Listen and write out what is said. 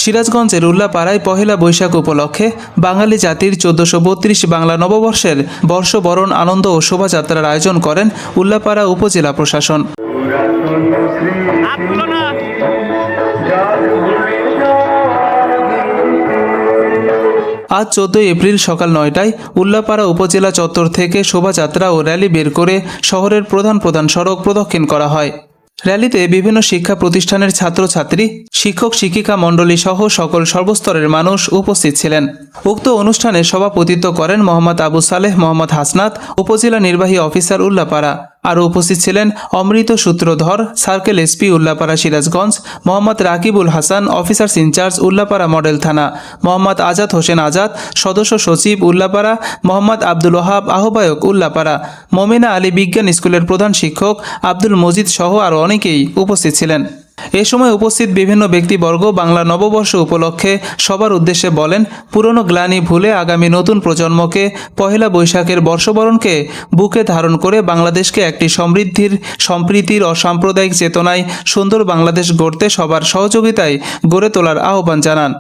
সিরাজগঞ্জের উল্লাপাড়ায় পহেলা বৈশাখ উপলক্ষে বাঙালি জাতির ১৪৩২ বাংলা নববর্ষের বর্ষবরণ আনন্দ ও শোভাযাত্রার আয়োজন করেন উল্লাপাড়া উপজেলা প্রশাসন। আজ ১৪ এপ্রিল সকাল ৯টায় উল্লাপাড়া উপজেলা চত্বর থেকে শোভাযাত্রা ও র্যালি বের করে শহরের প্রধান প্রধান সড়ক প্রদক্ষিণ করা হয়। র্যালিতে বিভিন্ন শিক্ষা প্রতিষ্ঠানের ছাত্রছাত্রী, শিক্ষক শিক্ষিকা মণ্ডলী সহ সকল সর্বস্তরের মানুষ উপস্থিত ছিলেন। উক্ত অনুষ্ঠানে সভাপতিত্ব করেন মোহাম্মদ আবু সালেহ মোহাম্মদ হাসনাত, উপজেলা নির্বাহী অফিসার উল্লাপাড়া। আরও উপস্থিত ছিলেন Amrit Sutradhar, circle SP Ullapara Sirajganj, Mohammad Rakibul Hasan, officers in charge Ullapara model থানা, মোহাম্মদ আজাদ হোসেন আজাদ, সদস্য সচিব উল্লাপাড়া, মোহাম্মদ আব্দুল ওহাব, আহ্বায়ক উল্লাপাড়া, মমিনা আলী বিজ্ঞান স্কুলের প্রধান শিক্ষক আব্দুল মজিদ সহ আরও অনেকেই উপস্থিত ছিলেন। এ সময় উপস্থিত বিভিন্ন ব্যক্তিবর্গ বাংলা নববর্ষ উপলক্ষে সবার উদ্দেশ্যে বলেন, পুরনো গ্লানি ভুলে আগামী নতুন প্রজন্মকে পহেলা বৈশাখের বর্ষবরণকে বুকে ধারণ করে বাংলাদেশকে একটি সমৃদ্ধির, সম্প্রীতির ও সাম্প্রদায়িক চেতনায় সুন্দর বাংলাদেশ গড়তে সবার সহযোগিতায় গড়ে তোলার আহ্বান জানান।